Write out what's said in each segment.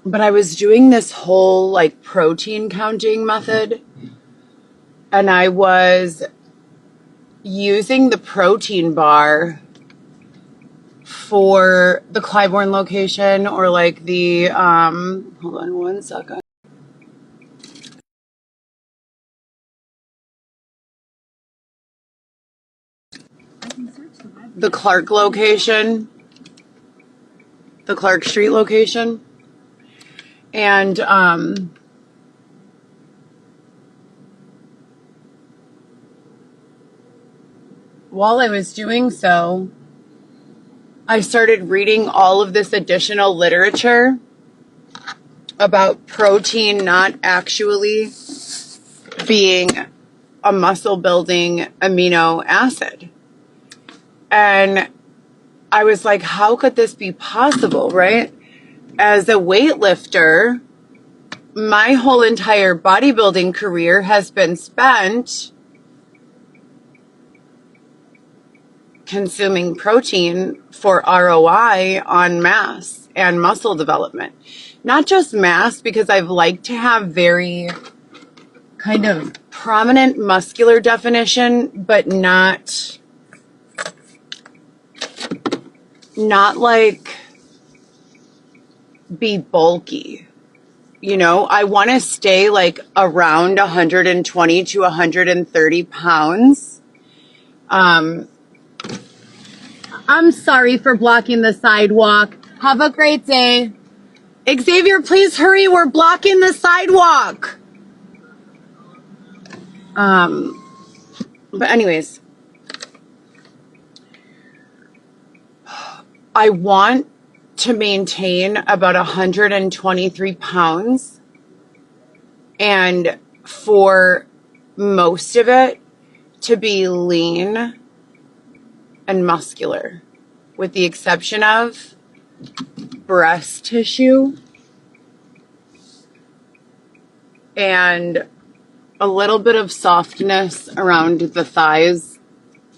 But I was doing this whole like protein counting method, and I was using the protein bar for the Clybourne location, or like the hold on one second. The Clark location, the Clark Street location. And while I was doing so, I started reading all of this additional literature about protein not actually being a muscle building amino acid. And I was like, how could this be possible, right? As a weightlifter, my whole entire bodybuilding career has been spent consuming protein for ROI on mass and muscle development. Not just mass, because I've liked to have very kind of prominent muscular definition, but not like be bulky. You know, I want to stay like around 120 to 130 pounds. I'm sorry for blocking the sidewalk. Have a great day. Xavier, please hurry. We're blocking the sidewalk. But anyways, I want to maintain about 123 pounds, and for most of it to be lean and muscular, with the exception of breast tissue and a little bit of softness around the thighs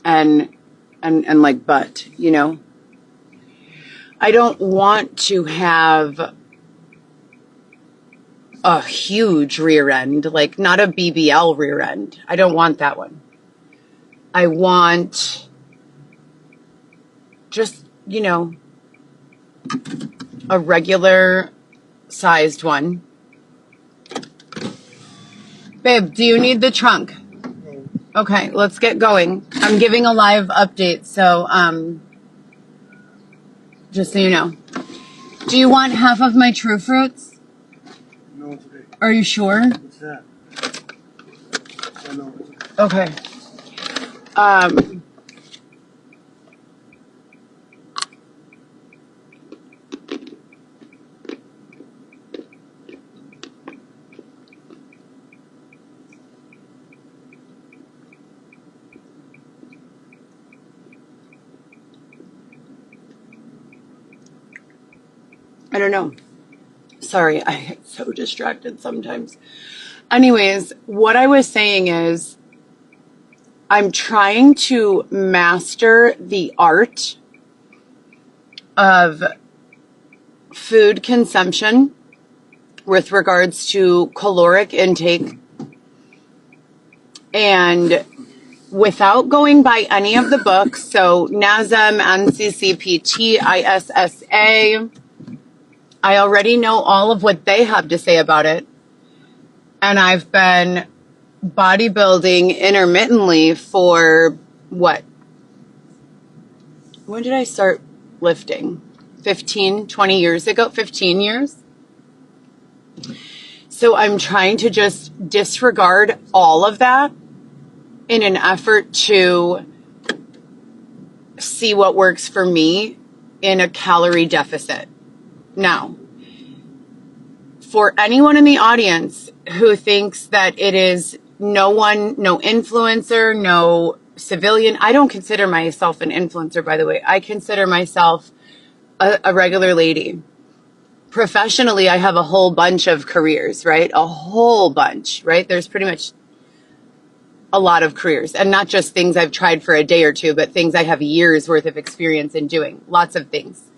and like butt, you know. I don't want to have a huge rear end, like not a BBL rear end. I don't want that one. I want just, you know, a regular sized one. Babe, do you need the trunk? Okay, let's get going. I'm giving a live update, so just so you know. Do you want half of my True Fruits? No, it's okay. Are you sure? What's that? I know. Okay. I don't know. Sorry, I get so distracted sometimes. Anyways, what I was saying is I'm trying to master the art of food consumption with regards to caloric intake, and without going by any of the books, so NASM, NCCPT, ISSA, I already know all of what they have to say about it. And I've been bodybuilding intermittently for what? When did I start lifting? 15, 20 years ago? 15 years? So I'm trying to just disregard all of that in an effort to see what works for me in a calorie deficit. Now, for anyone in the audience who thinks that it is no influencer, no civilian, I don't consider myself an influencer, by the way. I consider myself a regular lady. Professionally, I have a whole bunch of careers, right? A whole bunch, right? There's pretty much a lot of careers, and not just things I've tried for a day or two, but things I have years worth of experience in doing. Lots of things.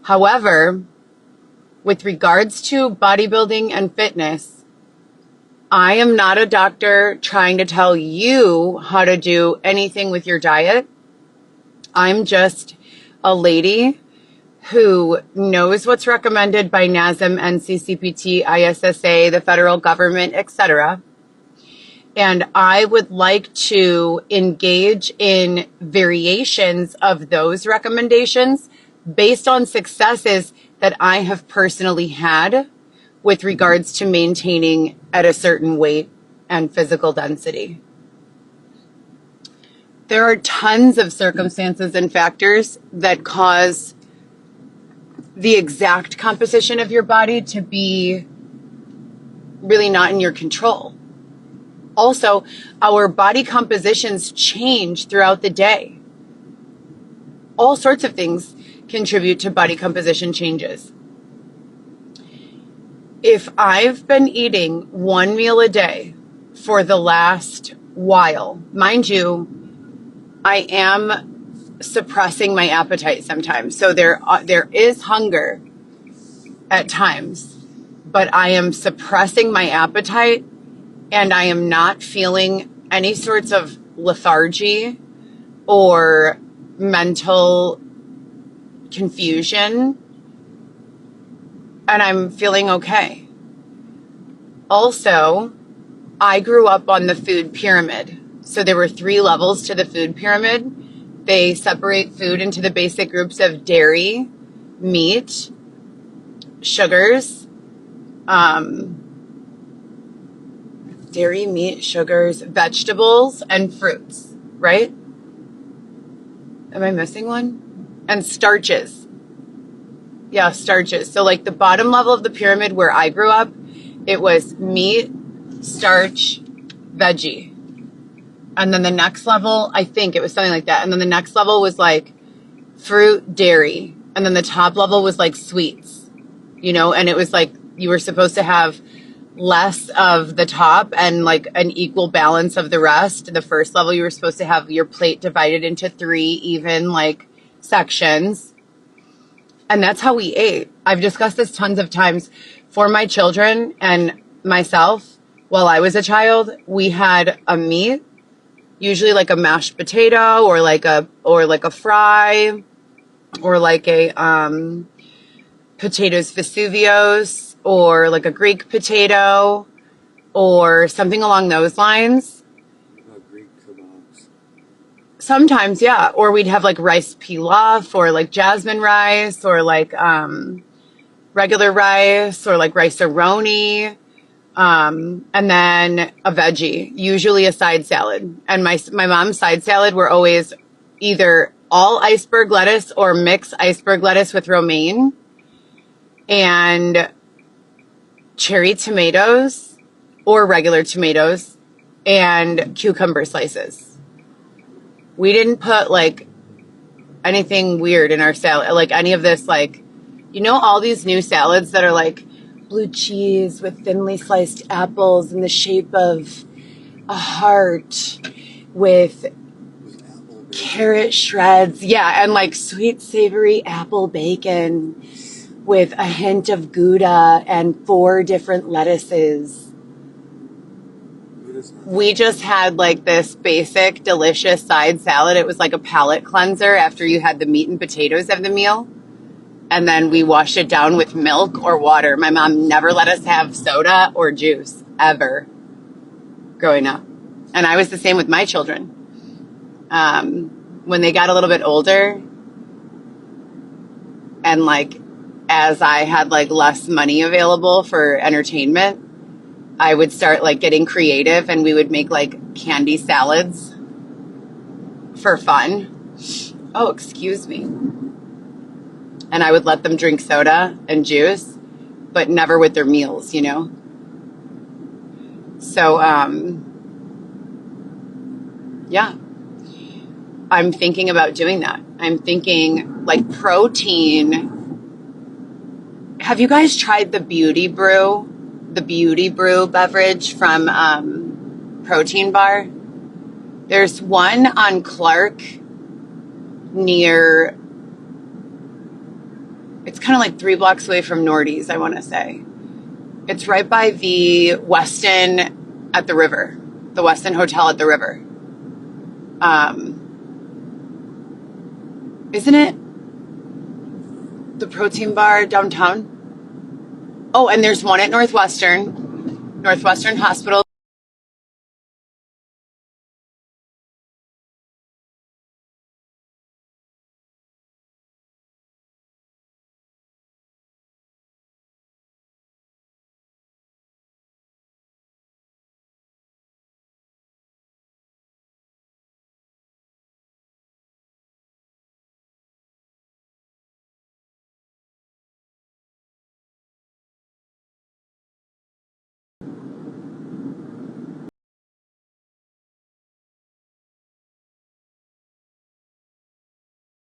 However, with regards to bodybuilding and fitness, I am not a doctor trying to tell you how to do anything with your diet. I'm just a lady who knows what's recommended by NASM, NCCPT, ISSA, the federal government, etc. And I would like to engage in variations of those recommendations based on successes that I have personally had with regards to maintaining at a certain weight and physical density. There are tons of circumstances and factors that cause the exact composition of your body to be really not in your control. Also, our body compositions change throughout the day. All sorts of things contribute to body composition changes. If I've been eating one meal a day for the last while, mind you, I am suppressing my appetite sometimes. So there is hunger at times, but I am suppressing my appetite and I am not feeling any sorts of lethargy or mental confusion, and I'm feeling okay. Also, I grew up on the food pyramid. So there were 3 levels to the food pyramid. They separate food into the basic groups of dairy, meat, sugars, vegetables, and fruits, right? Am I missing one? And starches. Yeah, starches. So like the bottom level of the pyramid where I grew up, it was meat, starch, veggie. And then the next level, I think it was something like that. And then the next level was like fruit, dairy. And then the top level was like sweets, and it was like you were supposed to have less of the top and like an equal balance of the rest. The first level, you were supposed to have your plate divided into 3 even like sections. And that's how we ate. I've discussed this tons of times. For my children and myself, while I was a child, we had a meat, usually like a mashed potato or like a fry or like a potatoes Vesuvios or like a Greek potato or something along those lines. Greek kebabs. Sometimes, yeah. Or we'd have like rice pilaf or like jasmine rice or like regular rice or like rice-a-roni. And then a veggie, usually a side salad. And my mom's side salad were always either all iceberg lettuce or mixed iceberg lettuce with romaine and cherry tomatoes or regular tomatoes and cucumber slices. We didn't put like anything weird in our salad, like any of this, like, all these new salads that are like blue cheese with thinly sliced apples in the shape of a heart with carrot shreds. Yeah, and like sweet savory apple bacon with a hint of Gouda and 4 different lettuces. We just had like this basic, delicious side salad. It was like a palate cleanser after you had the meat and potatoes of the meal. And then we washed it down with milk or water. My mom never let us have soda or juice, ever, growing up. And I was the same with my children. When they got a little bit older, and like, as I had like less money available for entertainment, I would start like getting creative and we would make like candy salads for fun. Oh, excuse me. And I would let them drink soda and juice, but never with their meals, So, yeah, I'm thinking about doing that. I'm thinking like protein. Have you guys tried the Beauty Brew? The Beauty Brew beverage from Protein Bar? There's one on Clark near... It's kind of like 3 blocks away from Nordy's, I want to say. It's right by the Westin at the river, the Westin Hotel at the river. Isn't it the protein bar downtown? Oh, and there's one at Northwestern Hospital.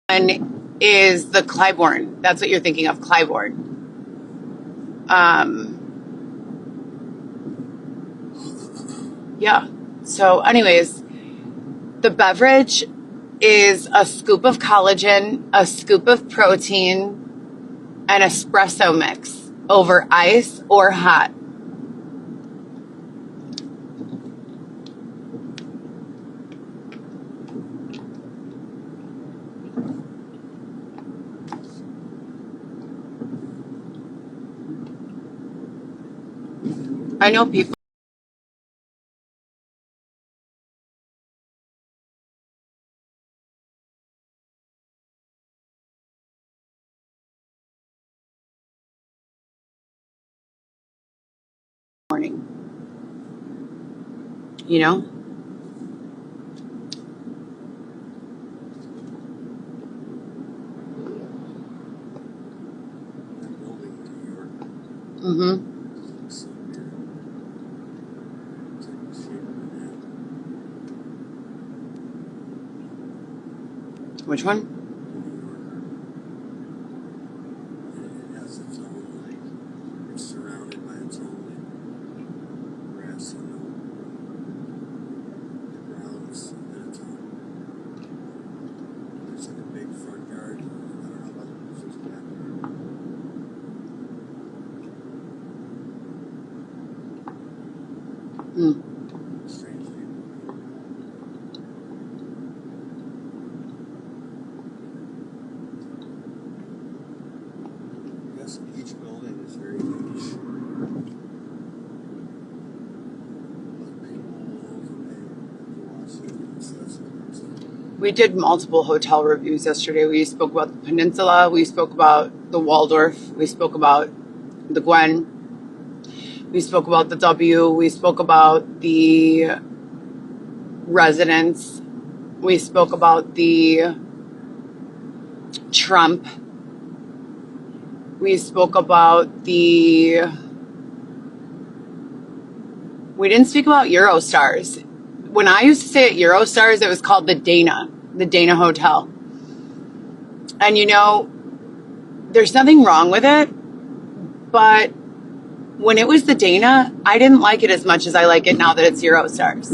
One is the Clybourne. That's what you're thinking of, Clybourne. Yeah. So anyways, the beverage is a scoop of collagen, a scoop of protein, and espresso mix over ice or hot. I know people morning, you know? That building in New York Mm-hmm. looks so weird. It's like the shape of an Which one? apple. New Yorker. And it has its own, like, it's surrounded by its own, like, grass on the grounds that it's on. There's like a big front yard. I don't know about the there's a backyard. Mm. Strange people. I guess each building is very niche. But people will overpay to watch it. So that's what it's like. We did multiple hotel reviews yesterday. We spoke about the Peninsula. We spoke about the Waldorf. We spoke about the Gwen. We spoke about the W. We spoke about the Residence. We spoke about the Trump. We spoke about the... We didn't speak about Eurostars. When I used to stay at Eurostars, it was called the Dana Hotel. And you know, there's nothing wrong with it, but when it was the Dana, I didn't like it as much as I like it now that it's Eurostars.